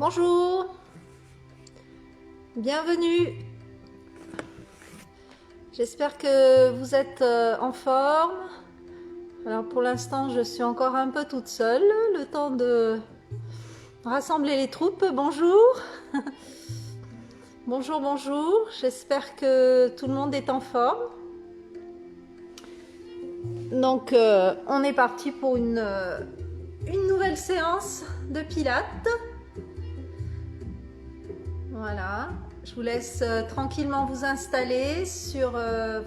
Bonjour, bienvenue. J'espère que vous êtes en forme. Alors pour l'instant, je suis encore un peu toute seule, le temps de rassembler les troupes. Bonjour. Bonjour, bonjour. J'espère que tout le monde est en forme. Donc, on est parti pour une nouvelle séance de pilates. Voilà, je vous laisse tranquillement vous installer sur dans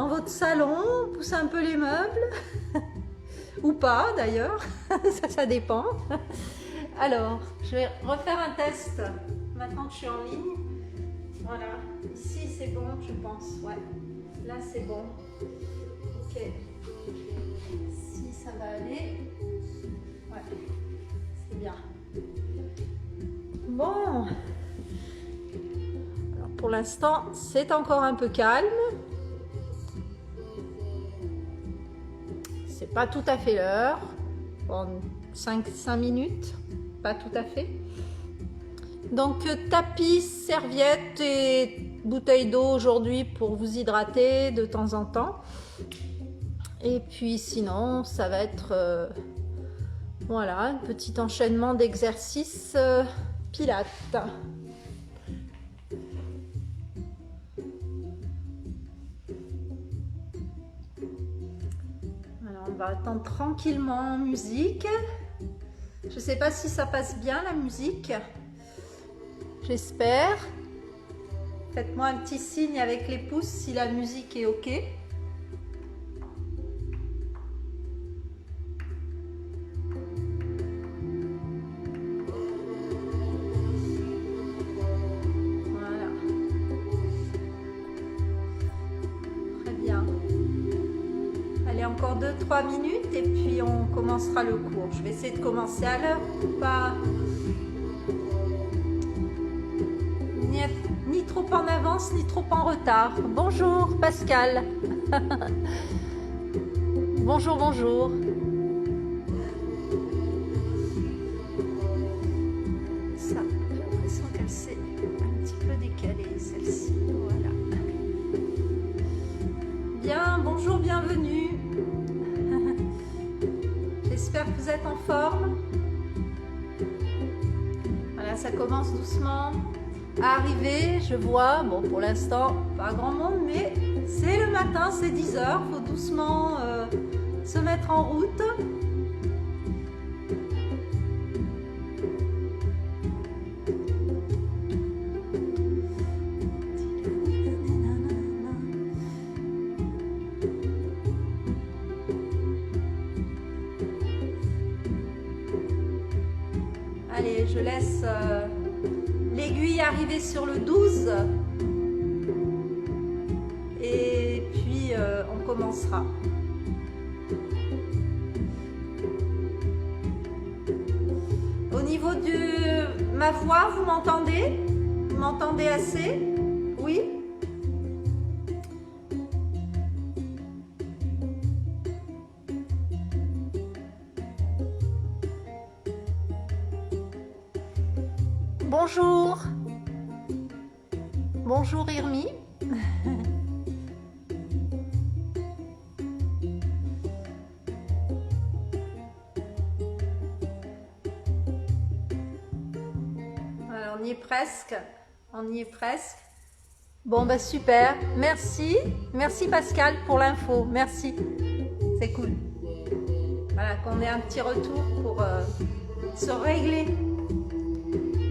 votre salon, pousser un peu les meubles, ou pas d'ailleurs, ça dépend. Alors, je vais refaire un test maintenant que je suis en ligne. Voilà, ici c'est bon, je pense, ouais, là c'est bon. Ok, si ça va aller, ouais, c'est bien. Bon, alors pour l'instant, c'est encore un peu calme. C'est pas tout à fait l'heure. Bon, 5 minutes, pas tout à fait. Donc, tapis, serviette et bouteille d'eau aujourd'hui pour vous hydrater de temps en temps. Et puis sinon, ça va être voilà, un petit enchaînement d'exercices pilates. Alors on va attendre tranquillement musique. Je ne sais pas si ça passe bien la musique. J'espère. Faites-moi un petit signe avec les pouces si la musique est ok. Encore 2-3 minutes et puis on commencera le cours. Je vais essayer de commencer à l'heure pour pas ni trop en avance ni trop en retard. Bonjour Pascal. Bonjour, bonjour. Ça, j'ai l'impression qu'elle s'est un petit peu décalée celle-ci. Voilà. Bien, bonjour, bienvenue. J'espère que vous êtes en forme. Voilà, ça commence doucement à arriver. Je vois, bon pour l'instant, pas grand monde, mais c'est le matin, c'est 10 h. Il faut doucement se mettre en route. Allez, je laisse l'aiguille arriver sur le 12 et puis on commencera. Au niveau de ma voix, vous m'entendez? Vous m'entendez assez? Oui? Bonjour. Bonjour Irmi. Voilà, on y est presque. On y est presque. Bon bah super. Merci. Merci Pascal pour l'info. Merci. C'est cool. Voilà, qu'on ait un petit retour pour se régler.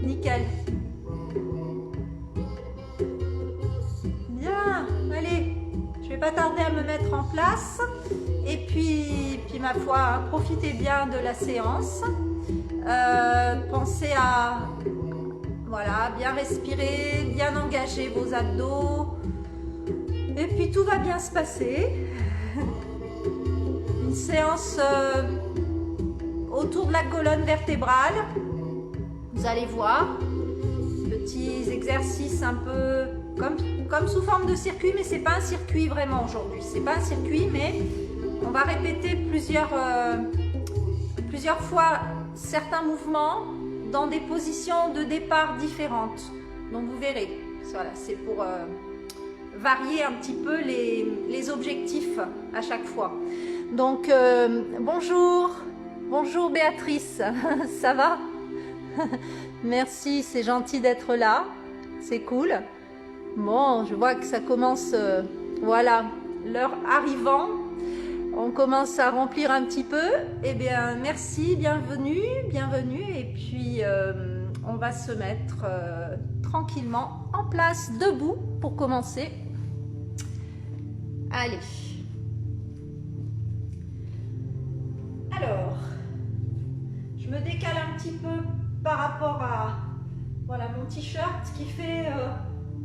Nickel. Bien, allez, je vais pas tarder à me mettre en place. Et puis ma foi, hein, profitez bien de la séance. Pensez à voilà, bien respirer, bien engager vos abdos. Et puis tout va bien se passer. Une séance autour de la colonne vertébrale. Vous allez voir, petits exercices un peu comme sous forme de circuit, mais c'est pas un circuit vraiment aujourd'hui. C'est pas un circuit, mais on va répéter plusieurs fois certains mouvements dans des positions de départ différentes. Donc vous verrez, voilà, c'est pour varier un petit peu les objectifs à chaque fois. Donc bonjour Béatrice, ça va? Merci, c'est gentil d'être là, c'est cool. Bon, je vois que ça commence, voilà, l'heure arrivant, on commence à remplir un petit peu. Eh bien, merci, bienvenue, et puis on va se mettre tranquillement en place, debout, pour commencer. Allez. Alors, je me décale un petit peu par rapport à, voilà, mon t-shirt qui fait,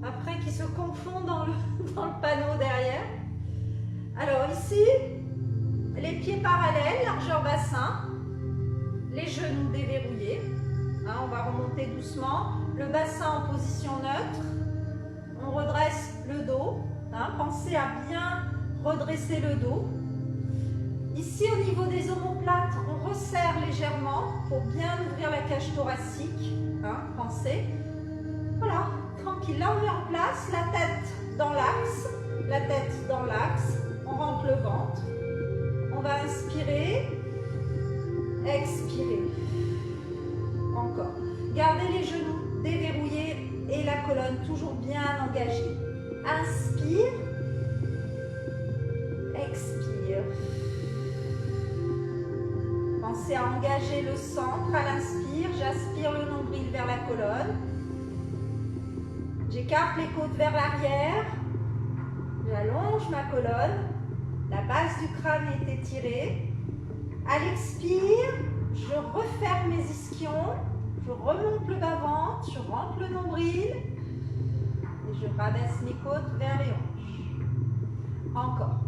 après, qui se confond dans le panneau derrière. Alors ici, les pieds parallèles, largeur bassin, les genoux déverrouillés. Hein, on va remonter doucement, le bassin en position neutre. On redresse le dos. Hein, pensez à bien redresser le dos. Ici, au niveau des omoplates, on resserre légèrement pour bien ouvrir la cage thoracique. Hein, pensez. Voilà, tranquille. Là, on met en place la tête dans l'axe. La tête dans l'axe. On rentre le ventre. On va inspirer. Expirer. Encore. Gardez les genoux déverrouillés et la colonne toujours bien engagée. Inspire. Expire. Pensez à engager le centre à l'inspire. J'aspire le nombril vers la colonne. J'écarte les côtes vers l'arrière. J'allonge ma colonne. La base du crâne est étirée. À l'expire, je referme mes ischions. Je remonte le bas-ventre. Je rentre le nombril. Et je rabaisse mes côtes vers les hanches. Encore.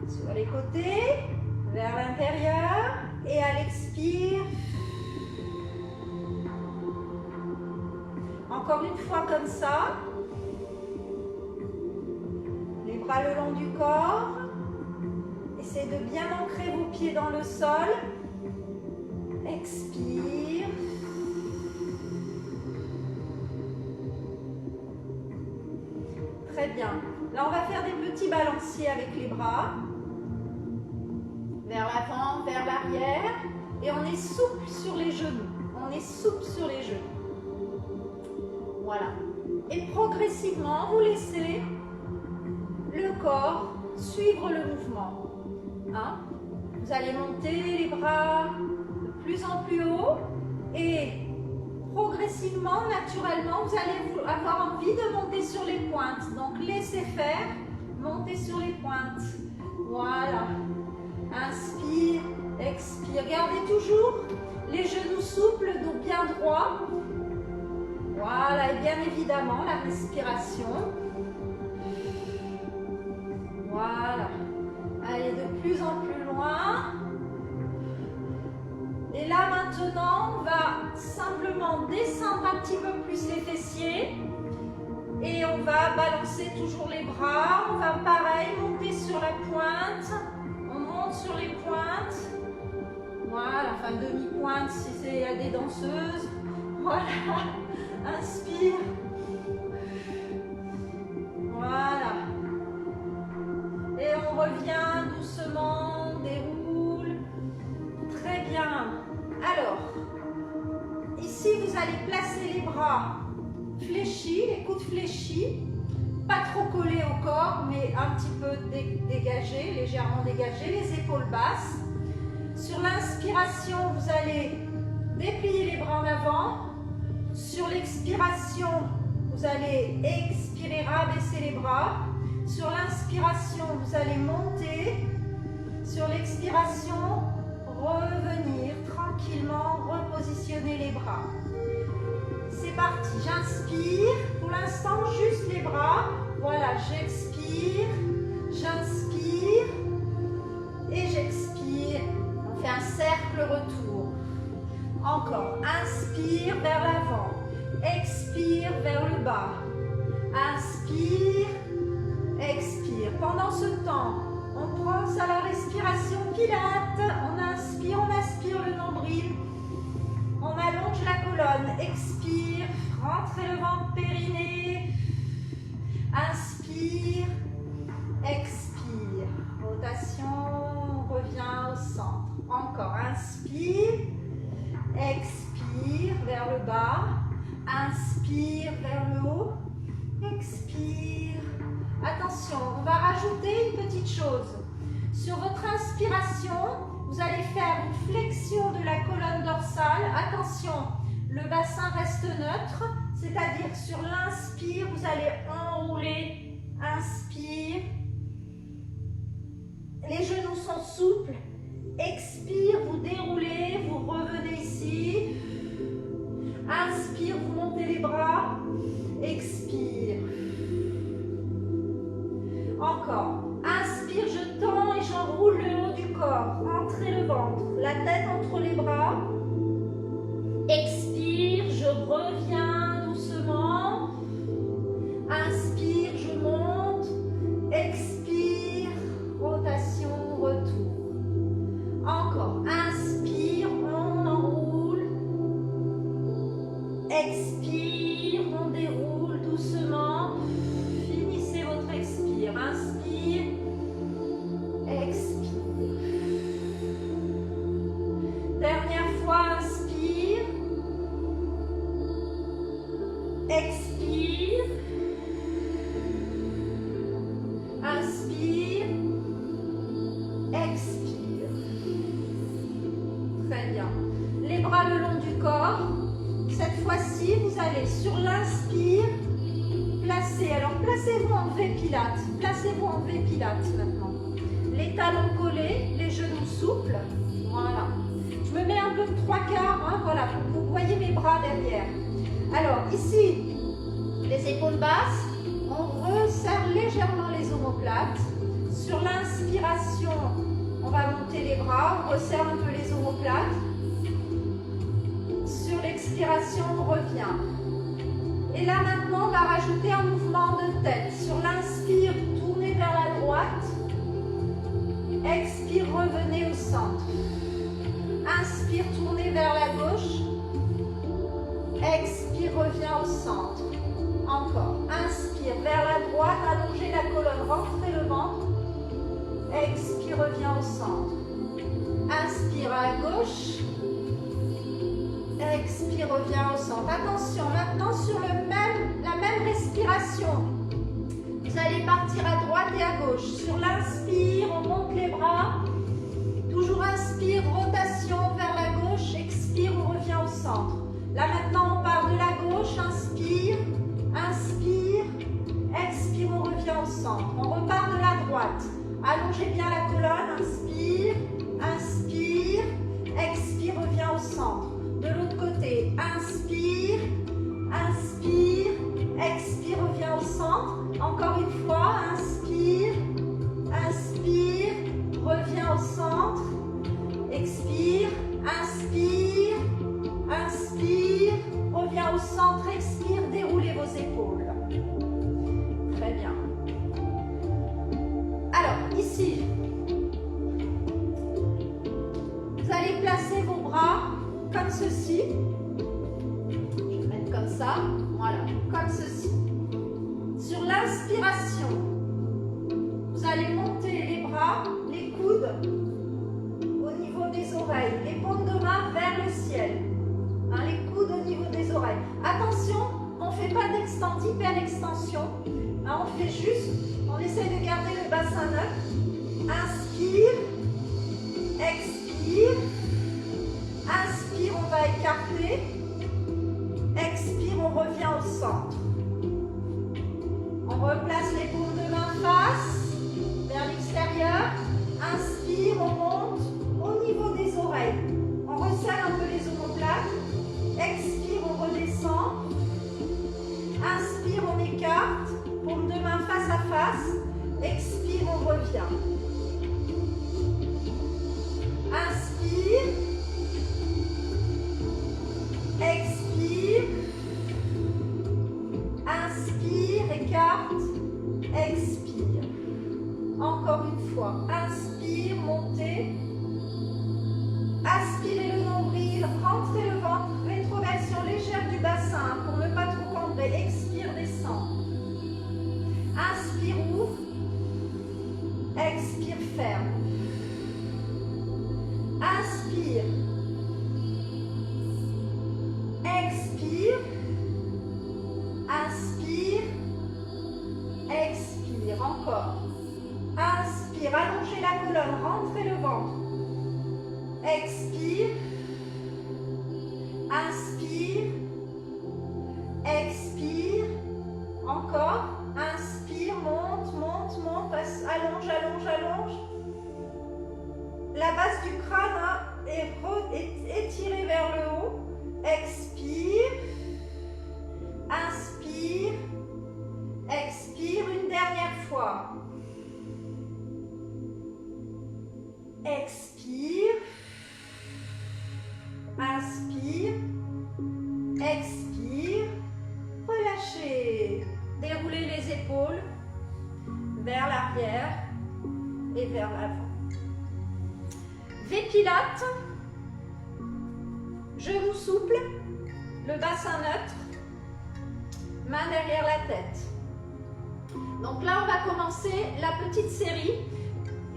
Sur les côtés, vers l'intérieur. Et à l'expire, encore une fois comme ça. Les bras le long du corps. Essayez de bien ancrer vos pieds dans le sol. Expire. Très bien. Là, on va faire des petits balanciers avec les bras. Vers l'avant, vers l'arrière. Et on est souple sur les genoux. On est souple sur les genoux. Voilà. Et progressivement, vous laissez le corps suivre le mouvement. Hein? Vous allez monter les bras de plus en plus haut et progressivement, naturellement, vous allez avoir envie de monter sur les pointes. Donc, laissez faire, montez sur les pointes. Voilà. Inspire, expire. Gardez toujours les genoux souples, dos bien droit. Voilà, et bien évidemment, la respiration. Voilà. Allez de plus en plus loin. Et là, maintenant, on va simplement descendre un petit peu plus les fessiers. Et on va balancer toujours les bras. On va, pareil, monter sur la pointe. On monte sur les pointes. Voilà, enfin demi-pointe si c'est à des danseuses. Voilà. Inspire. Voilà. Et on revient doucement, déroule. Très bien. Alors, ici, vous allez placer les bras fléchis, les coudes fléchis. Pas trop collés au corps, mais un petit peu dégagés, légèrement dégagés. Les épaules basses. Sur l'inspiration, vous allez déplier les bras en avant. Sur l'expiration, vous allez expirer, rabaisser les bras. Sur l'inspiration, vous allez monter. Sur l'expiration, revenir tranquillement, repositionner les bras. C'est parti, j'inspire. Pour l'instant, juste les bras. Voilà, j'expire, j'inspire et j'expire. On fait un cercle retour. Encore, inspire vers l'avant, expire vers le bas. Inspire, expire. Pendant ce temps, on pense à la respiration pilate. On aspire le nombril expire, rentrez le ventre périnée. Inspire, expire. Rotation, on revient au centre. Encore, inspire, expire vers le bas. Inspire vers le haut. Expire. Attention, on va rajouter une petite chose. Sur votre inspiration, vous allez faire une flexion de la colonne dorsale. Attention, le bassin reste neutre, c'est-à-dire sur l'inspire, vous allez enrouler. Inspire. Les genoux sont souples. Expire, vous déroulez, vous revenez ici. Inspire, vous montez les bras. Expire. Encore. Inspire, je tends et j'enroule le haut du corps. Entrez le ventre, la tête entre les bras. Expire, je reviens doucement. Inspire, je monte. Expire, rotation, retour. Encore. Inspire, on enroule. Expire, on déroule doucement. Finissez votre expire. Inspire. Expire. Dernière fois, inspire. Expire. Inspire. Expire. Très bien. Les bras le long du corps. Cette fois-ci, vous allez sur l'inspire placer. Alors, placez-vous en V pilates. Placez-vous en V pilates maintenant. Les talons collés, les genoux souples. Voilà. Je me mets un peu de 3/4. Hein, voilà. Vous voyez mes bras derrière. Alors, ici, les épaules basses. On resserre légèrement les omoplates. Sur l'inspiration, on va monter les bras. On resserre un peu les omoplates. Sur l'expiration, on revient. Et là, maintenant, on va rajouter un mouvement de tête. Sur l'inspire, tournez vers la droite. Expire, revenez au centre. Inspire, tournez vers la gauche. Expire, reviens au centre. Encore. Inspire, vers la droite, allongez la colonne, rentrez le ventre. Expire, reviens au centre. Inspire à gauche. Expire, reviens au centre. Attention, maintenant sur la même respiration. Vous allez partir à droite et à gauche. Sur l'inspire, on monte les bras. Toujours inspire, rotation vers la gauche. Expire, on revient au centre. Là maintenant, on part de la gauche. Inspire, inspire, expire, on revient au centre. On repart de la droite. Allongez bien la colonne. Inspire, inspire, expire, revient au centre. De l'autre côté, inspire, inspire, expire, reviens au centre. Encore une fois, inspire, inspire, reviens au centre. Expire, inspire, inspire, reviens au centre, expire, déroulez vos épaules. Très bien. Alors, ici, vous allez placer vos bras comme ceci. Je vais mettre comme ça. Voilà, comme ceci. Sur l'inspiration, vous allez monter les bras, les coudes au niveau des oreilles, les paumes de main vers le ciel. Hein, les coudes au niveau des oreilles. Attention, on ne fait pas d'hyper-extension. Hein, on fait juste, on essaie de garder le bassin neutre. Inspire, expire. Inspire, on va écarter. Expire, on revient au centre. On replace les paumes de main face vers l'extérieur. Inspire, on monte au niveau des oreilles. On resserre un peu les omoplates. Expire, on redescend. Inspire, on écarte. Paume de main face à face. Expire, on revient. Inspire. Expire. expire, inspire, expire, encore, inspire, monte, monte, monte, allonge, allonge, allonge. La base du crâne hein, est étirée vers le haut, expire, inspire, expire, une dernière fois. Expire, inspire, expire, relâchez. Déroulez les épaules vers l'arrière et vers l'avant. V-Pilates, genoux souples, le bassin neutre, main derrière la tête. Donc là, on va commencer la petite série.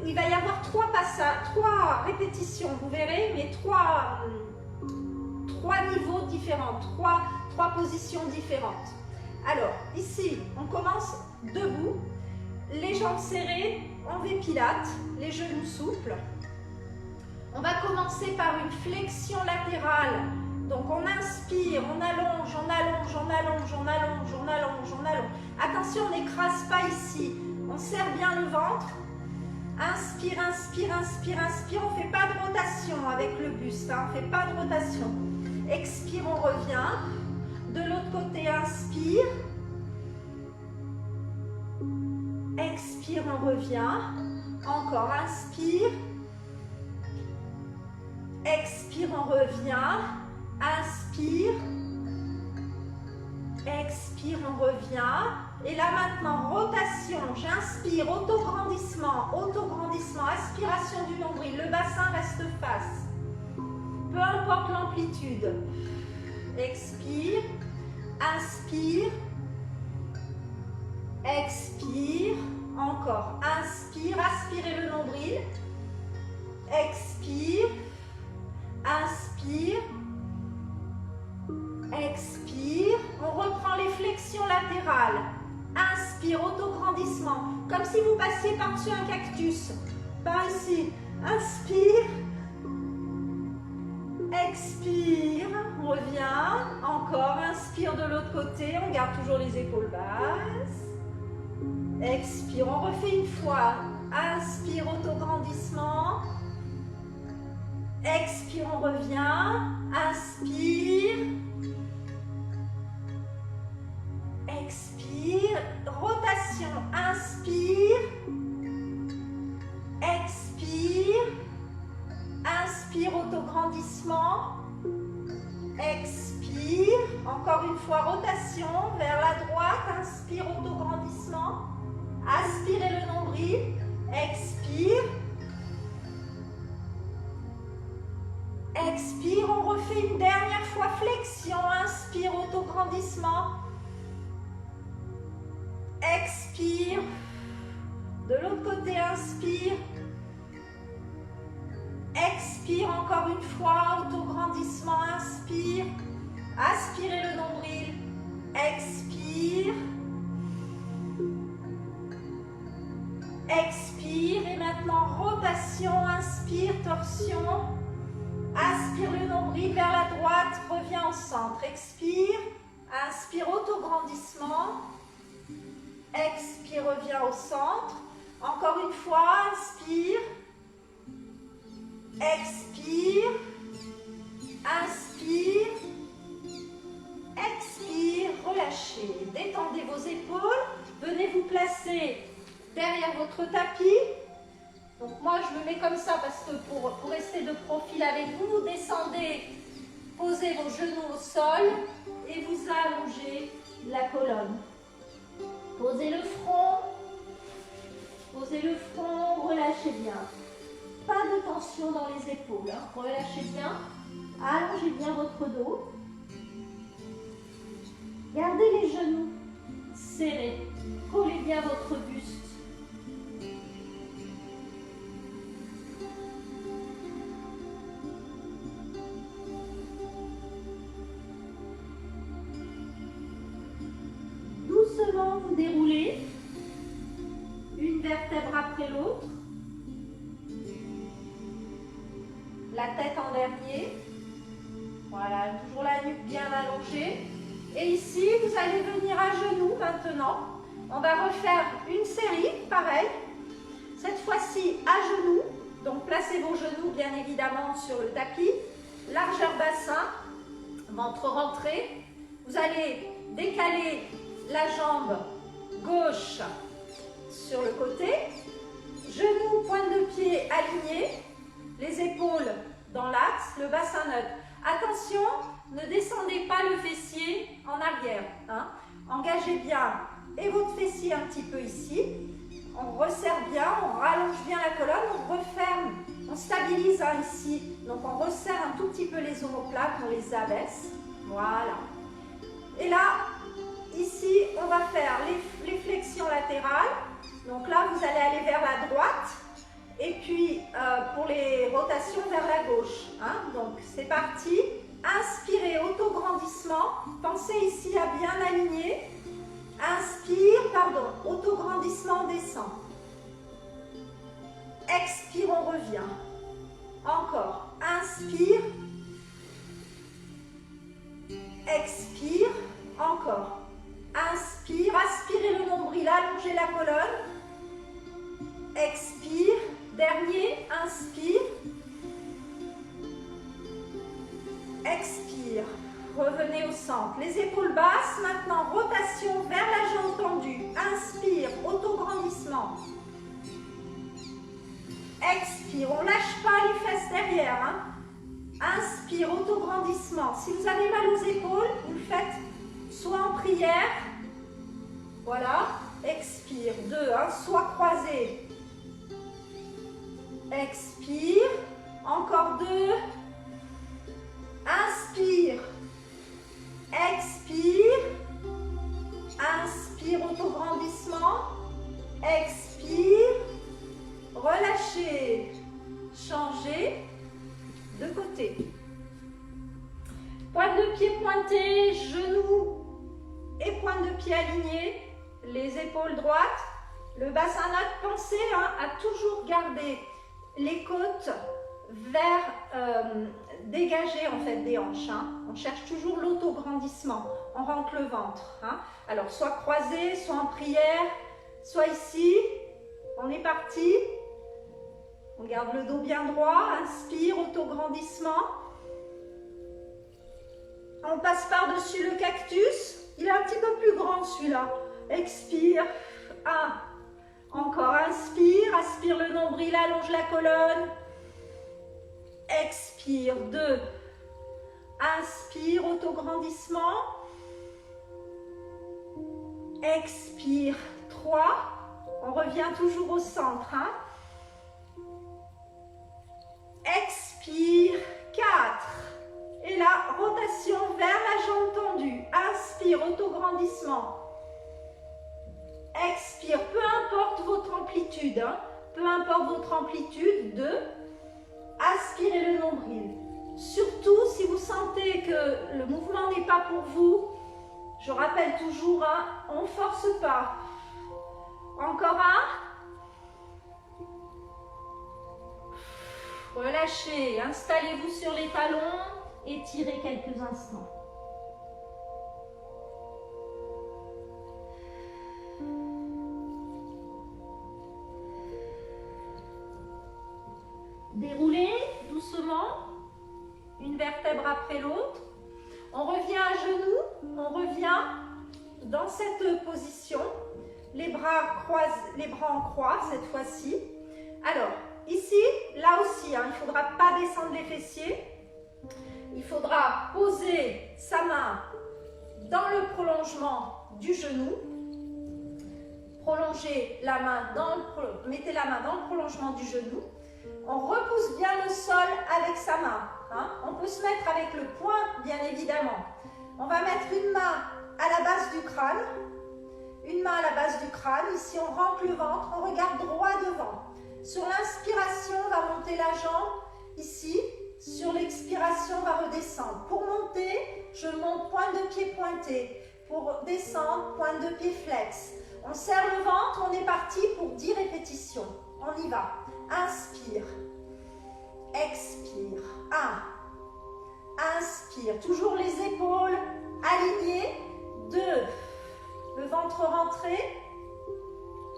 Il va y avoir 3 passages, 3 répétitions, vous verrez, mais 3 niveaux différents, 3 positions différentes. Alors, ici, on commence debout, les jambes serrées, en V-Pilates, les genoux souples. On va commencer par une flexion latérale. Donc, on inspire, on allonge, on allonge, on allonge, on allonge, on allonge, on allonge. Attention, on n'écrase pas ici. On serre bien le ventre. Inspire, inspire, inspire, inspire. On ne fait pas de rotation avec le buste. Hein. On ne fait pas de rotation. Expire, on revient. De l'autre côté, inspire. Expire, on revient. Encore, inspire. Expire, on revient. Inspire. Expire, on revient. Et là maintenant, rotation. J'inspire, autograndissement, autograndissement, aspiration du nombril. Le bassin reste face. Peu importe l'amplitude. Expire. Inspire. Expire. Encore. Inspire. Aspirez le nombril. Expire. Inspire. Expire. On reprend les flexions latérales. Inspire, autograndissement. Comme si vous passiez par-dessus un cactus. Par ici. Inspire. Expire. On revient. Encore. Inspire de l'autre côté. On garde toujours les épaules basses. Expire. On refait une fois. Inspire, autograndissement. Expire, on revient. Inspire. Expire. Rotation. Inspire. Expire. Inspire, autograndissement. Expire. Encore une fois, rotation vers la droite. Inspire, autograndissement. Aspirez le nombril. Expire. Expire, on refait une dernière fois flexion. Inspire, autograndissement. Expire. De l'autre côté, inspire. Expire encore une fois, autograndissement, inspire. Aspirez le nombril. Expire. Expire. Et maintenant, rotation, inspire, torsion. Aspire le nombril vers la droite, reviens au centre. Expire. Inspire, autograndissement. Expire, reviens au centre. Encore une fois, inspire. Expire. Inspire. Expire. Relâchez. Détendez vos épaules. Venez vous placer derrière votre tapis. Donc moi je me mets comme ça parce que pour rester de profil avec vous, vous descendez, posez vos genoux au sol et vous allongez la colonne. Posez le front, relâchez bien. Pas de tension dans les épaules, hein. Relâchez bien, allongez bien votre dos. Gardez les genoux serrés, collez bien votre buste. Vous déroulez une vertèbre après l'autre. la tête en dernier. Voilà, toujours la nuque bien allongée. Et ici, vous allez venir à genoux maintenant. On va refaire une série, pareil. Cette fois-ci à genoux. Donc placez vos genoux bien évidemment sur le tapis. Largeur bassin, ventre rentré. Vous allez décaler la jambe gauche sur le côté. Genoux, pointe de pied alignés. Les épaules dans l'axe, le bassin neutre. Attention, ne descendez pas le fessier en arrière. Hein. Engagez bien et votre fessier un petit peu ici. On resserre bien, on rallonge bien la colonne, on referme, on stabilise hein, ici. Donc on resserre un tout petit peu les omoplates, on les abaisse. Voilà. Et là, ici, on va faire les flexions latérales. Donc là, vous allez aller vers la droite. Et puis, pour les rotations vers la gauche. Hein. Donc, c'est parti. Inspirez, autograndissement. Pensez ici à bien aligner. Inspire, pardon, autograndissement, on descend. Expire, on revient. Encore. Inspire. Expire. Encore. Inspire. Aspirez le nombril, allongez la colonne. Expire. Dernier, inspire. Expire. Revenez au centre. Les épaules basses. Maintenant, rotation vers la jambe tendue. Inspire, autograndissement. Expire. On ne lâche pas les fesses derrière. Hein. Inspire, autograndissement. Si vous avez mal aux épaules, vous le faites soit en prière. Voilà. Expire. 2. Hein, soit croisé. Expire. Encore 2. Inspire. Expire. Inspire, autograndissement. Expire. Relâchez. Changez de côté. Pointe de pied pointée, genoux et pointe de pied alignée. Les épaules droites. Le bassin neutre, pensez hein, à toujours garder les côtes vers dégager en fait des hanches. Hein. On cherche toujours l'autograndissement. On rentre le ventre. Hein. Alors soit croisé, soit en prière, soit ici. On est parti. On garde le dos bien droit. Inspire, autograndissement. On passe par-dessus le cactus. Il est un petit peu plus grand celui-là. Expire. 1. Encore, inspire, aspire le nombril, allonge la colonne. Expire, 2. Inspire, autograndissement. Expire, 3. On revient toujours au centre. Hein. Expire, 4. Et là, rotation vers la jambe tendue. Inspire, autograndissement. Expire, peu importe votre amplitude, hein, peu importe votre amplitude, 2. Aspirez le nombril. Surtout si vous sentez que le mouvement n'est pas pour vous, je rappelle toujours, hein, on ne force pas. Encore 1. Relâchez, installez-vous sur les talons, étirez quelques instants. Déroulez doucement, une vertèbre après l'autre. On revient à genoux, on revient dans cette position. Les bras en croix cette fois-ci. Alors, ici, là aussi, hein, il ne faudra pas descendre les fessiers. Il faudra poser sa main dans le prolongement du genou. Prolongez la main mettez la main dans le prolongement du genou. On repousse bien le sol avec sa main. Hein. On peut se mettre avec le poing, bien évidemment. On va mettre une main à la base du crâne. Une main à la base du crâne. Ici, on rentre le ventre. On regarde droit devant. Sur l'inspiration, on va monter la jambe. Ici, sur l'expiration, on va redescendre. Pour monter, je monte pointe de pied pointé. Pour descendre, pointe de pied flex. On serre le ventre. On est parti pour 10 répétitions. On y va. Inspire. expire. 1. Inspire. Toujours les épaules alignées. 2. Le ventre rentré.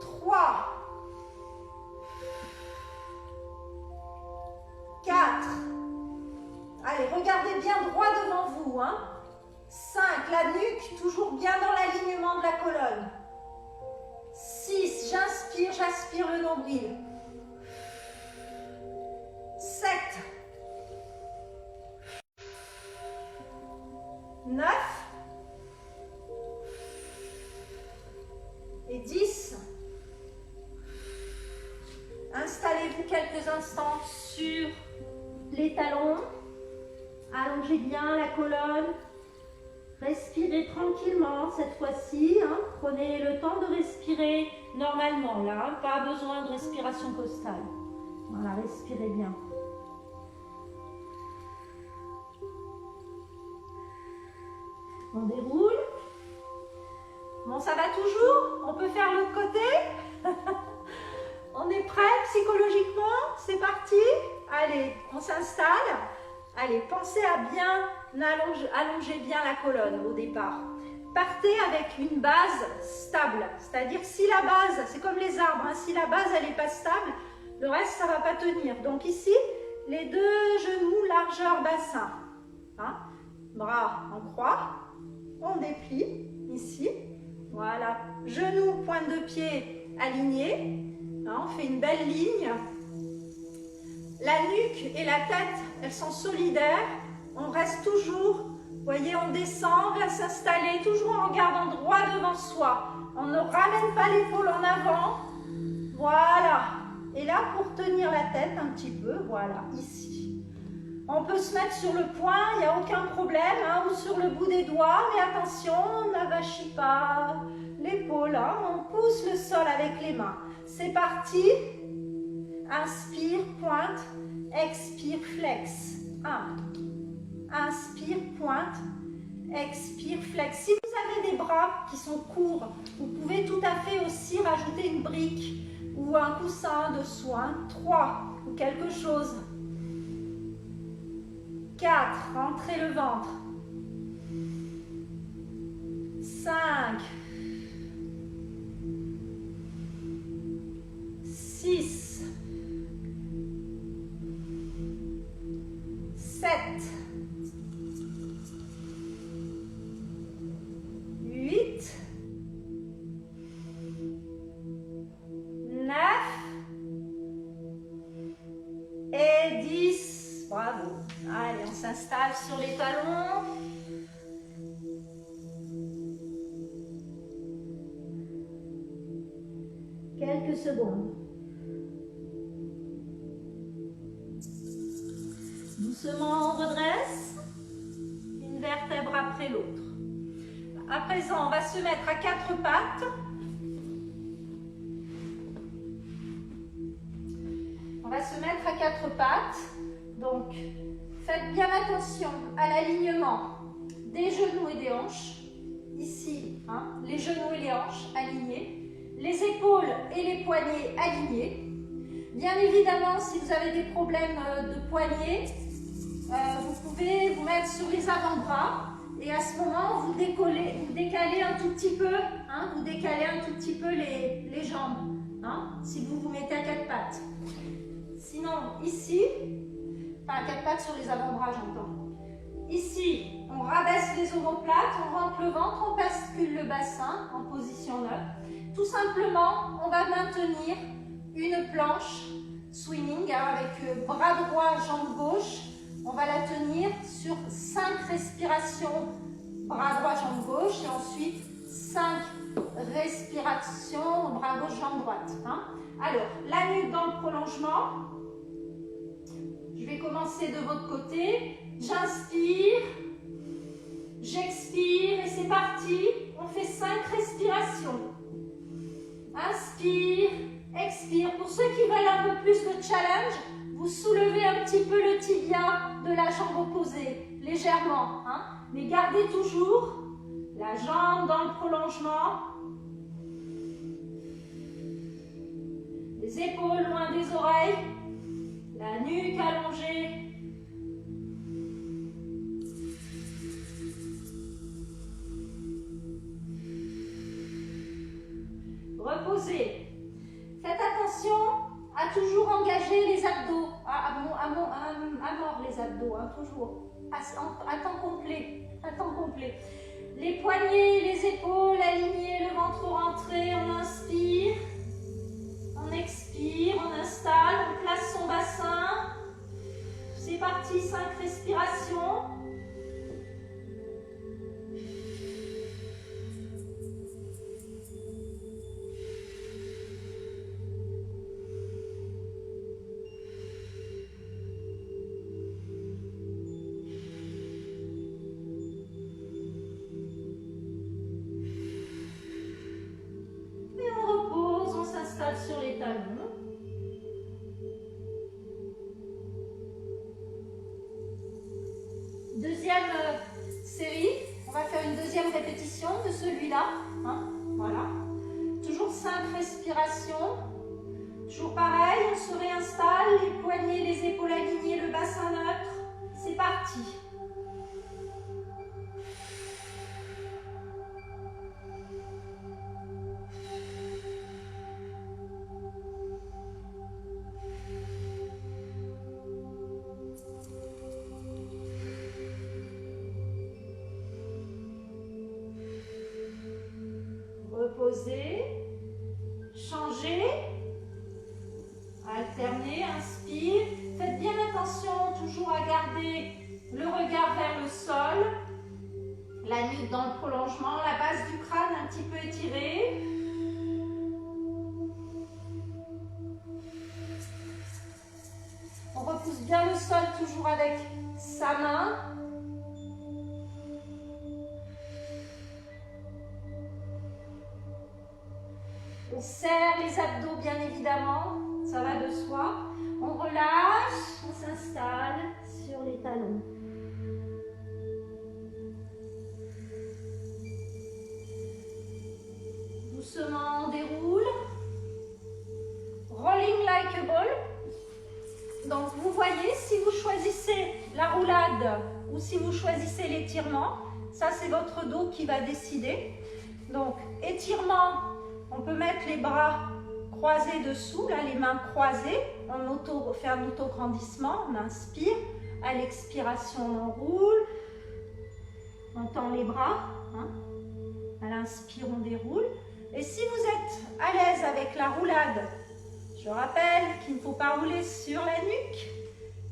3. 4. Allez, regardez bien droit devant vous. 5. La nuque toujours bien dans l'alignement de la colonne. 6. J'inspire, j'aspire le nombril. 7. 9. Et 10. Installez-vous quelques instants sur les talons. Allongez bien la colonne. Respirez tranquillement cette fois-ci. Prenez le temps de respirer normalement là. Pas besoin de respiration costale. Voilà, respirez bien. On déroule. Bon, ça va toujours? On peut faire l'autre côté? On est prêt psychologiquement? C'est parti? Allez, on s'installe. Allez, pensez à bien allonger bien la colonne au départ. Partez avec une base stable. C'est-à-dire si la base, c'est comme les arbres, si la base elle n'est pas stable, le reste ça ne va pas tenir. Donc ici, les 2 genoux largeur bassin. Bras en croix. On déplie ici. Voilà. Genoux, pointe de pied alignés. On fait une belle ligne. La nuque et la tête, elles sont solidaires. On reste toujours, vous voyez, on descend, vient s'installer, toujours en regardant droit devant soi. On ne ramène pas l'épaule en avant. Voilà. Et là, pour tenir la tête un petit peu, voilà, ici. On peut se mettre sur le poing, il n'y a aucun problème, ou sur le bout des doigts, mais attention, on n'avachit pas l'épaule, on pousse le sol avec les mains. C'est parti. Inspire, pointe, expire, flex. 1. Inspire, pointe, expire, flex. Si vous avez des bras qui sont courts, vous pouvez tout à fait aussi rajouter une brique ou un coussin dessous. 3 ou quelque chose. 4. Rentrez le ventre. 5. 6. 7. 8. 9. Et 10. Bravo. Allez, on s'installe sur les talons. Quelques secondes. Doucement, on redresse. Une vertèbre après l'autre. À présent, on va se mettre à 4 pattes. On va se mettre à 4 pattes. Donc, faites bien attention à l'alignement des genoux et des hanches. Ici, les genoux et les hanches alignés. Les épaules et les poignets alignés. Bien évidemment, si vous avez des problèmes de poignets, vous pouvez vous mettre sur les avant-bras et à ce moment, vous décalez un tout petit peu, vous décalez un tout petit peu les jambes, si vous vous mettez à 4 pattes. Sinon, ici, pas à 4 pattes sur les avant-bras, j'entends. Ici, on rabaisse les omoplates, on rentre le ventre, on bascule le bassin en position neutre. Tout simplement, on va maintenir une planche swimming avec bras droit, jambe gauche. On va la tenir sur 5 respirations, bras droit, jambe gauche, et ensuite 5 respirations, bras gauche, jambe droite. Alors, la nuque dans le prolongement. Je vais commencer de votre côté. J'inspire, j'expire et c'est parti. On fait 5 respirations. Inspire, expire. Pour ceux qui veulent un peu plus de challenge, vous soulevez un petit peu le tibia de la jambe opposée, légèrement. Mais gardez toujours la jambe dans le prolongement. Les épaules loin des oreilles. La nuque allongée. Reposez. Faites attention à toujours engager les abdos, à mort les abdos, hein, toujours, à temps complet, Les poignets, les épaules alignées, le ventre rentré, on inspire, on expire, on installe, on place son bassin. C'est parti, 5 respirations. Sur les talons. Deuxième série, on va faire une deuxième répétition de celui-là. Hein, voilà. Toujours 5 respirations. Toujours pareil, on se réinstalle, les poignets, les épaules alignées, le bassin neutre. C'est parti. Reposez, changez, alternez, inspire. Faites bien attention toujours à garder le regard vers le sol, la nuque dans le prolongement, la base du crâne un petit peu étirée. On repousse bien le sol toujours avec sa main. On serre les abdos bien évidemment, ça va de soi. On relâche, on s'installe sur les talons. Doucement on déroule. Rolling like a ball. Donc vous voyez, si vous choisissez la roulade ou si vous choisissez l'étirement, ça c'est votre dos qui va décider. Donc étirement. On peut mettre les bras croisés dessous, là, les mains croisées. On fait un auto-grandissement, on inspire. À l'expiration, on roule. On tend les bras. Hein. À l'inspire, on déroule. Et si vous êtes à l'aise avec la roulade, je rappelle qu'il ne faut pas rouler sur la nuque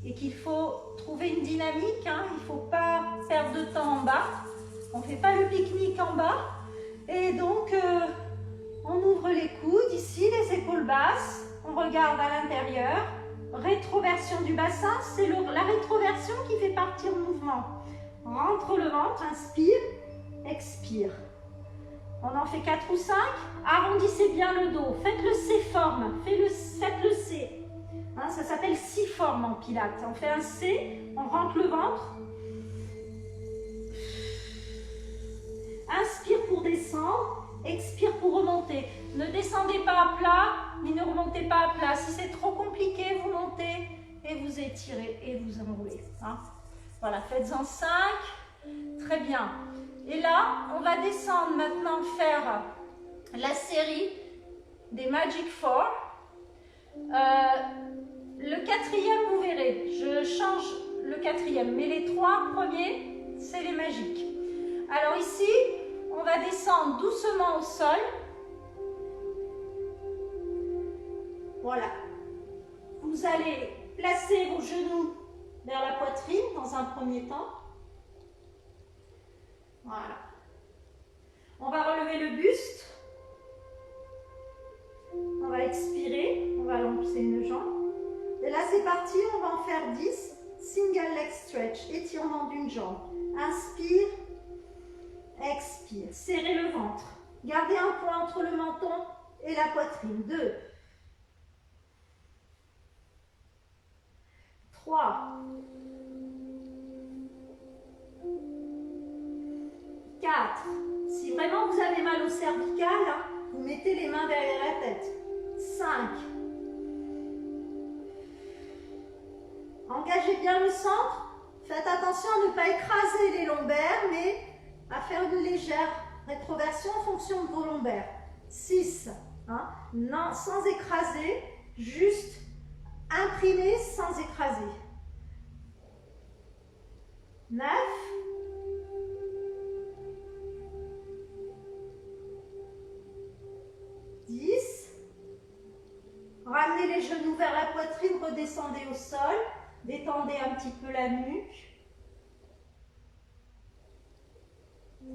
et qu'il faut trouver une dynamique. Hein. Il ne faut pas perdre de temps en bas. On ne fait pas le pique-nique en bas. Et donc... on ouvre les coudes, ici, les épaules basses. On regarde à l'intérieur. Rétroversion du bassin, c'est la rétroversion qui fait partir le mouvement. Rentre le ventre, inspire, expire. On en fait 4 ou 5. Arrondissez bien le dos. Faites le C-forme. Faites le C. Hein, ça s'appelle C-forme en pilates. On fait un C, on rentre le ventre. Inspire pour descendre. Expire pour remonter. Ne descendez pas à plat, mais ne remontez pas à plat. Si c'est trop compliqué, vous montez et vous étirez et vous enroulez. Hein. Voilà, faites-en 5. Très bien. Et là, on va descendre maintenant faire la série des Magic Four. Le 4e, vous verrez, je change le 4e, mais les 3 premiers, c'est les magiques. Alors ici, on va descendre doucement au sol. Voilà. Vous allez placer vos genoux vers la poitrine dans un premier temps. Voilà. On va relever le buste. On va expirer. On va lancer une jambe. Et là, c'est parti. On va en faire 10. Single leg stretch. Étirement d'une jambe. Inspire. Expire. Serrez le ventre. Gardez un point entre le menton et la poitrine. 2. 3. 4. Si vraiment vous avez mal au cervical, hein, vous mettez les mains derrière la tête. 5. bien le centre. Faites attention à ne pas écraser les lombaires, mais à faire une légère rétroversion en fonction de vos lombaires. 6. Hein? Non, sans écraser, juste imprimer sans écraser. 9. 10. Ramenez les genoux vers la poitrine, redescendez au sol. Détendez un petit peu la nuque.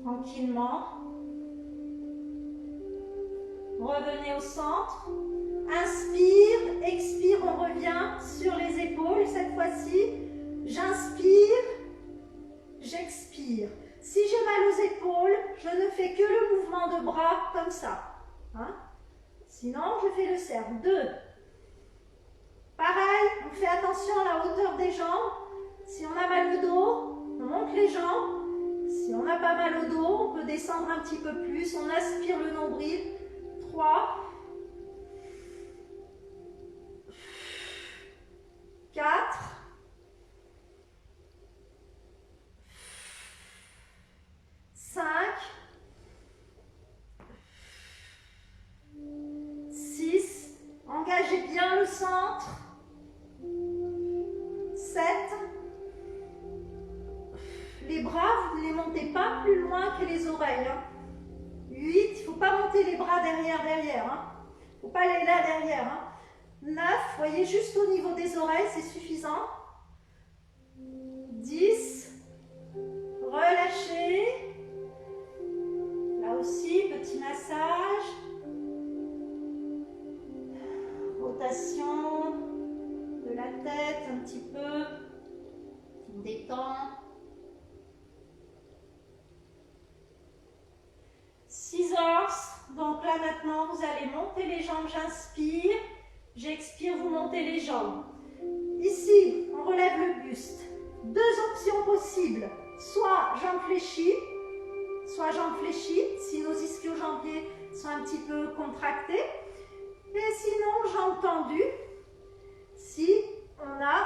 Tranquillement. Revenez au centre. Inspire, expire, on revient sur les épaules. Cette fois-ci, j'inspire, j'expire. Si j'ai mal aux épaules, je ne fais que le mouvement de bras comme ça. Hein? Sinon, je fais le cercle. 2. Pareil, on fait attention à la hauteur des jambes. Si on a mal au dos, on monte les jambes. Si on n'a pas mal au dos, on peut descendre un petit peu plus. On aspire le nombril. 3. 4. 5. 6. Engagez bien le centre. 7. Les bras, vous ne les montez pas plus loin que les oreilles. 8. Il ne faut pas monter les bras derrière. Il ne faut pas aller là derrière. 9. Voyez juste au niveau des oreilles, c'est suffisant. 10. Relâchez. Là aussi, petit massage. Rotation de la tête un petit peu. On détend. 6 heures. Donc là maintenant, vous allez monter les jambes. J'inspire. J'expire, vous montez les jambes. Ici, on relève le buste. 2 options possibles. Soit jambes fléchies, si nos ischio-jambiers sont un petit peu contractés. Et sinon, jambes tendues, si on a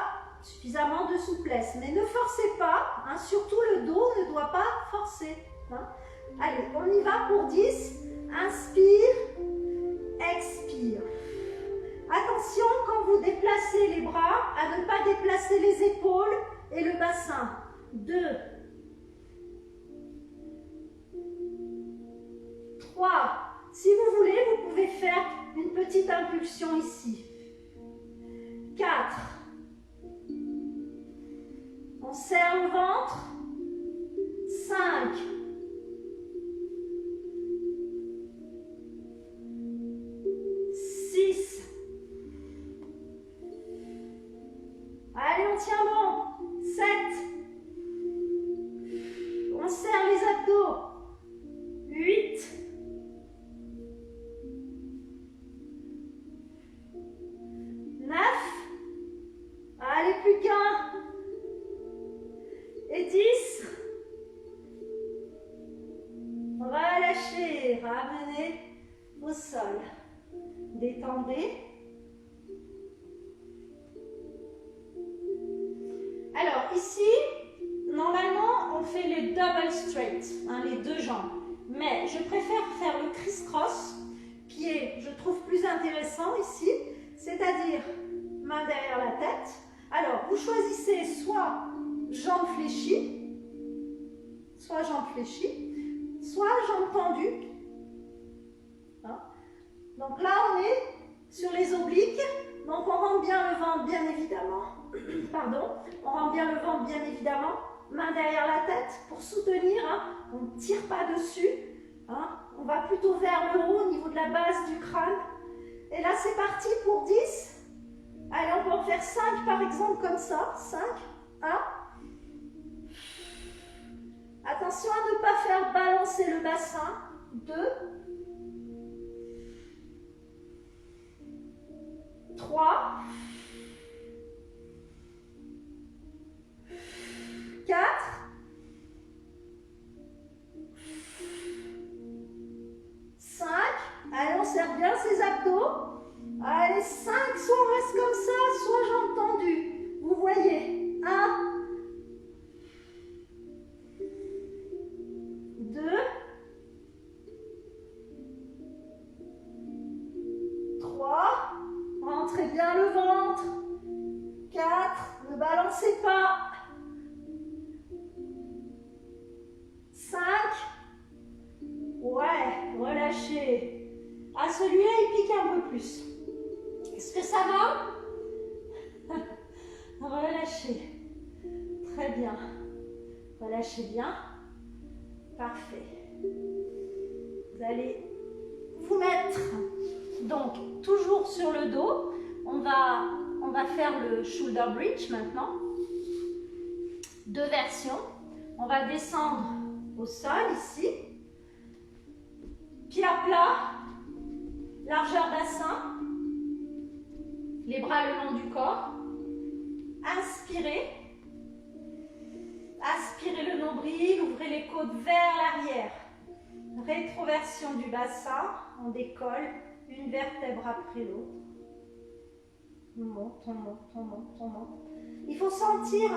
suffisamment de souplesse. Mais ne forcez pas, hein, surtout le dos ne doit pas forcer. Hein. Allez, on y va pour 10. Inspire, expire. Attention quand vous déplacez les bras, à ne pas déplacer les épaules et le bassin. 2. 3. Si vous voulez, vous pouvez faire une petite impulsion ici. 4. On serre le ventre. 5. 6. Allez, on tient bon. 7. On serre les abdos. 8. 9. Allez, plus qu'un. Et 10. Relâchez, ramenez au sol. Détendez. Alors ici, normalement, on fait les double straight, hein, les 2 jambes. Mais je préfère faire le criss-cross, qui est, je trouve, plus intéressant ici. C'est-à-dire, main derrière la tête. Alors, vous choisissez soit jambes fléchies, soit jambes tendues. Hein? Donc là, on est sur les obliques. Donc, on rentre bien le ventre, bien évidemment. Pardon. On rentre bien le ventre, bien évidemment. Main derrière la tête pour soutenir. Hein? On ne tire pas dessus. Hein? On va plutôt vers le haut, au niveau de la base du crâne. Et là, c'est parti pour 10. Allez, on peut en faire 5 par exemple, comme ça. 5, 1. Attention à ne pas faire balancer le bassin. 2. 3. 4. 5. Allez, on serre bien ses abdos. Allez, 5. Soit on reste comme ça, soit jambes tendues. Vous voyez. 1. plus. Est-ce que ça va? Relâchez. Très bien. Relâchez bien. Parfait. Vous allez vous mettre donc toujours sur le dos. On va faire le shoulder bridge maintenant. Deux versions. On va descendre au sol ici. Pied à plat. Largeur bassin. Les bras le long du corps. Inspirez. Aspirez le nombril, ouvrez les côtes vers l'arrière. Rétroversion du bassin, on décolle une vertèbre après l'autre. On monte, on monte, on monte, on monte. Il faut sentir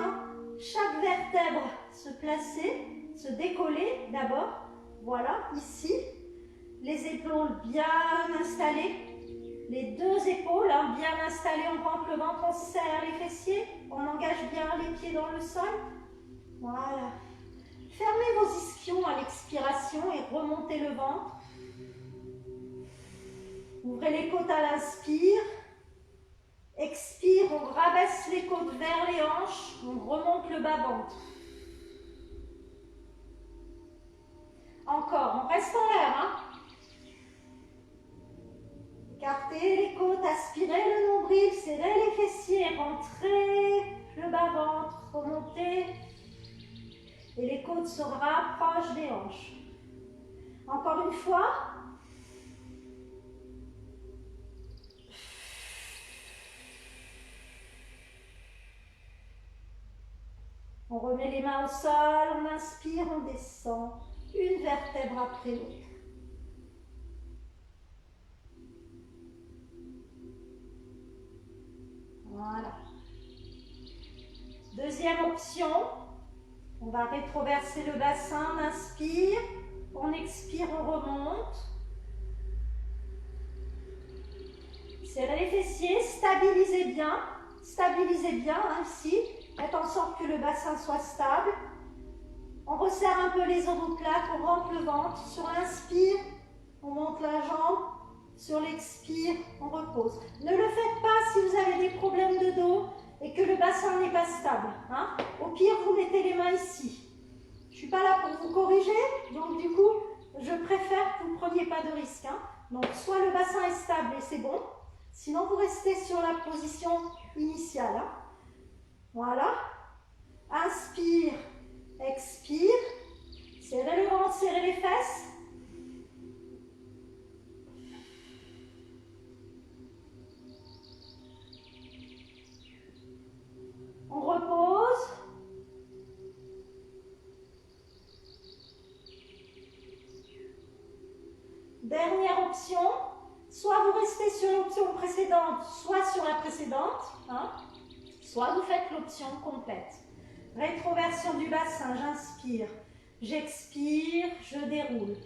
chaque vertèbre se placer, se décoller d'abord. Voilà, ici. Les épaules bien installées. Les deux épaules bien installées, on rentre le ventre, on serre les fessiers, on engage bien les pieds dans le sol. Voilà. Fermez vos ischions à l'expiration et remontez le ventre. Ouvrez les côtes à l'inspire. Expire, on rabaisse les côtes vers les hanches, on remonte le bas-ventre. Encore, on reste en l'air. Écartez les côtes, aspirez le nombril, serrez les fessiers, rentrez le bas-ventre, remontez. Et les côtes se rapprochent des hanches. Encore une fois. On remet les mains au sol, on inspire, on descend. Une vertèbre après l'autre. Voilà. Deuxième option. On va rétroverser le bassin, on inspire, on expire, on remonte. Serrez les fessiers, stabilisez bien ici. Faites en sorte que le bassin soit stable. On resserre un peu les omoplates, on rentre le ventre. Sur l'inspire, on monte la jambe. Sur l'expire, on repose. Ne le faites pas si vous avez des problèmes de dos et que le bassin n'est pas stable. Au pire, vous mettez les mains ici. Je ne suis pas là pour vous corriger, donc du coup, je préfère que vous ne preniez pas de risque. Donc, soit le bassin est stable et c'est bon, sinon vous restez sur la position initiale. Voilà. Inspire, expire. Serrez le ventre, serrez les fesses. On repose. Dernière option, soit vous restez sur l'option précédente, soit sur la précédente, soit vous faites l'option complète. Rétroversion du bassin, j'inspire, j'expire, je déroule.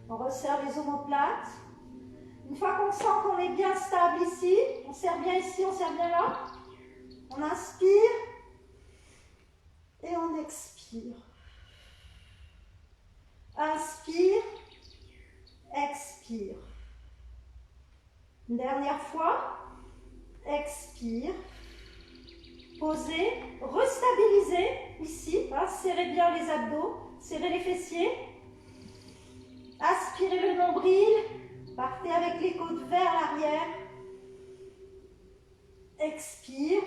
On resserre les omoplates. Une fois qu'on sent qu'on est bien stable ici, on serre bien ici, on serre bien là. On inspire et on expire. Inspire, expire. Une dernière fois. Expire. Posez, restabilisez ici. Serrez bien les abdos, serrez les fessiers. Aspirez le nombril. Partez avec les côtes vers l'arrière. Expire.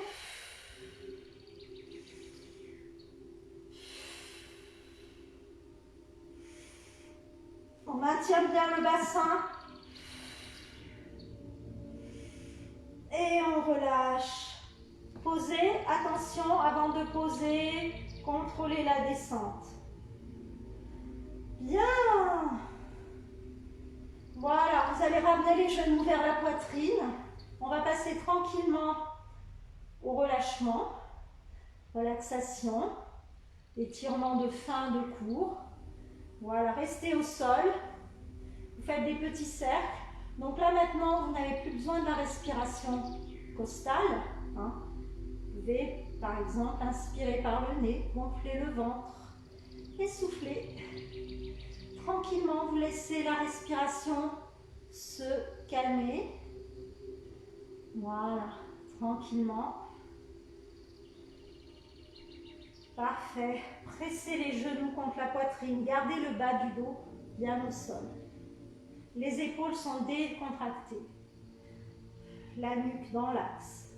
On maintient bien le bassin. Et on relâche. Posez, attention, avant de poser, contrôlez la descente. Bien. Voilà, vous allez ramener les genoux vers la poitrine. On va passer tranquillement au relâchement, relaxation, étirement de fin de cours. Voilà, restez au sol. Vous faites des petits cercles. Donc là maintenant, vous n'avez plus besoin de la respiration costale. Vous pouvez par exemple inspirer par le nez, gonfler le ventre et souffler Tranquillement, vous laissez la respiration se calmer. Voilà, tranquillement. Parfait. Pressez les genoux contre la poitrine. Gardez le bas du dos bien au sol. Les épaules sont décontractées. La nuque dans l'axe.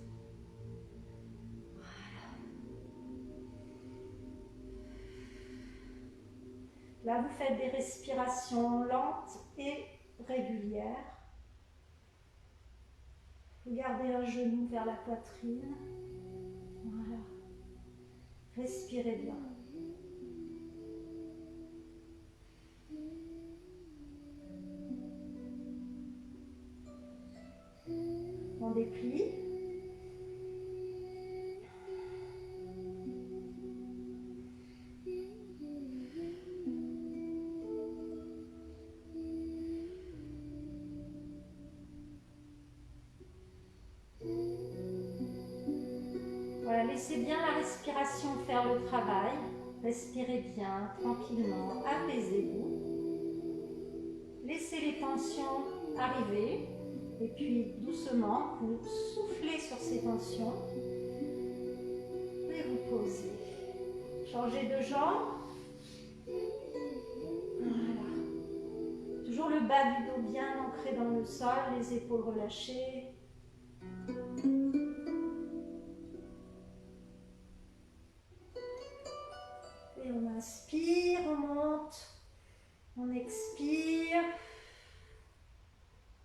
Là, vous faites des respirations lentes et régulières. Vous gardez un genou vers la poitrine. Voilà. Respirez bien. On déplie. Voilà, laissez bien la respiration faire le travail. Respirez bien, tranquillement, apaisez-vous. Laissez les tensions arriver. Et puis, doucement, vous soufflez sur ces tensions. Et vous posez. Changez de jambe. Voilà. Toujours le bas du dos bien ancré dans le sol, les épaules relâchées. Et on inspire, on monte, on expire,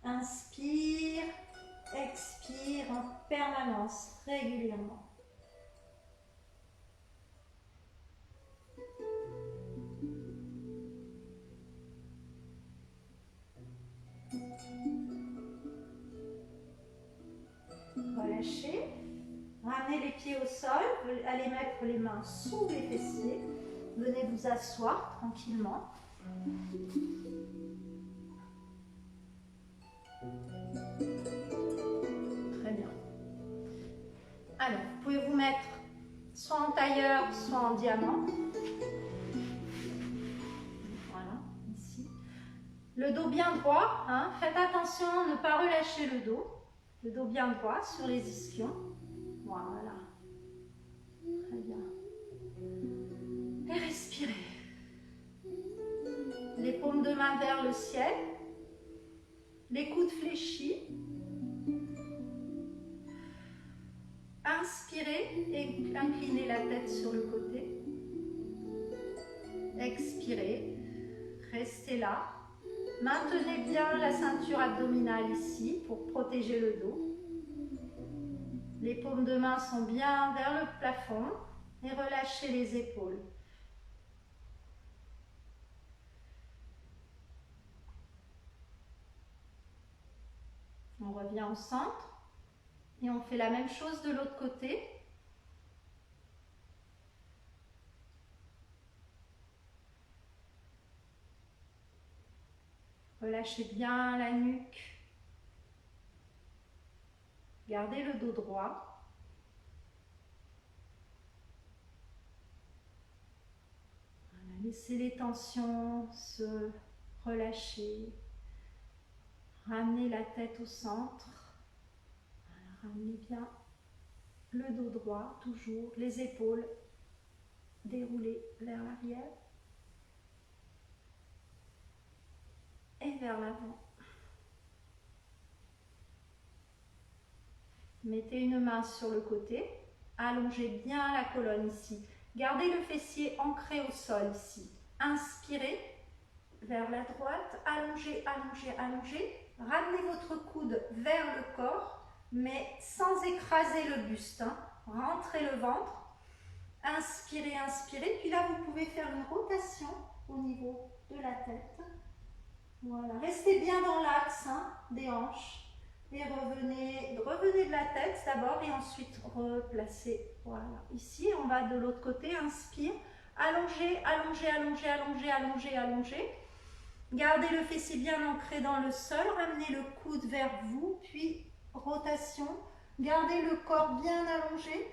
inspire, expire en permanence, régulièrement. Relâchez, ramenez les pieds au sol, allez mettre les mains sous les fessiers. Venez vous asseoir tranquillement. Très bien. Alors, vous pouvez vous mettre soit en tailleur, soit en diamant. Voilà, ici. Le dos bien droit, hein. Faites attention à ne pas relâcher le dos. Le dos bien droit sur les ischions. Voilà. Très bien. Et respirez. Les paumes de main vers le ciel. Les coudes fléchis. Inspirez et inclinez la tête sur le côté. Expirez. Restez là. Maintenez bien la ceinture abdominale ici pour protéger le dos. Les paumes de main sont bien vers le plafond et relâchez les épaules. On revient au centre et on fait la même chose de l'autre côté. Relâchez bien la nuque. Gardez le dos droit. Voilà, laissez les tensions se relâcher. Ramenez la tête au centre. Voilà, ramenez bien le dos droit, toujours les épaules déroulées vers l'arrière et vers l'avant. Mettez une main sur le côté, allongez bien la colonne ici. Gardez le fessier ancré au sol ici. Inspirez vers la droite, allongez, allongez, allongez. Ramenez votre coude vers le corps, mais sans écraser le buste. Hein. Rentrez le ventre. Inspirez, inspirez. Puis là, vous pouvez faire une rotation au niveau de la tête. Voilà. Restez bien dans l'axe hein, des hanches. Et revenez de la tête d'abord et ensuite replacez. Voilà. Ici, on va de l'autre côté. Inspire. Allongez, allongez, allongez, allongez, allongez, allongez. Gardez le fessier bien ancré dans le sol. Ramenez le coude vers vous. Puis rotation. Gardez le corps bien allongé.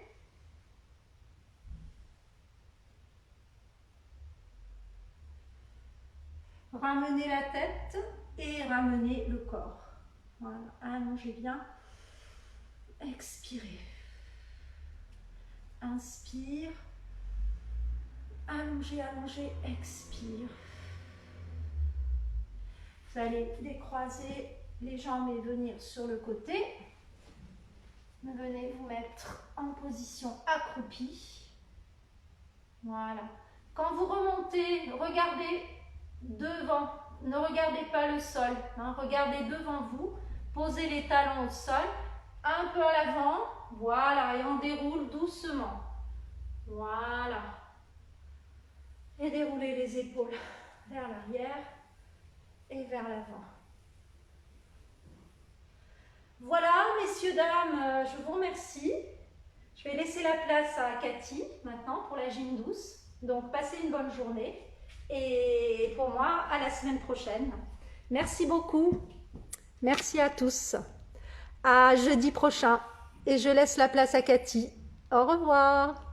Ramenez la tête et ramenez le corps. Voilà, allongez bien. Expirez. Inspire. Allongez, allongez, expire. Vous allez décroiser les jambes et venir sur le côté. Venez vous mettre en position accroupie. Voilà. Quand vous remontez, regardez devant. Ne regardez pas le sol. Hein, regardez devant vous. Posez les talons au sol. Un peu à l'avant. Voilà. Et on déroule doucement. Voilà. Et déroulez les épaules vers l'arrière et vers l'avant. Voilà, messieurs, dames, je vous remercie. Je vais laisser la place à Cathy maintenant pour la gym douce. Donc, passez une bonne journée. Et pour moi, à la semaine prochaine. Merci beaucoup. Merci à tous. À jeudi prochain. Et je laisse la place à Cathy. Au revoir.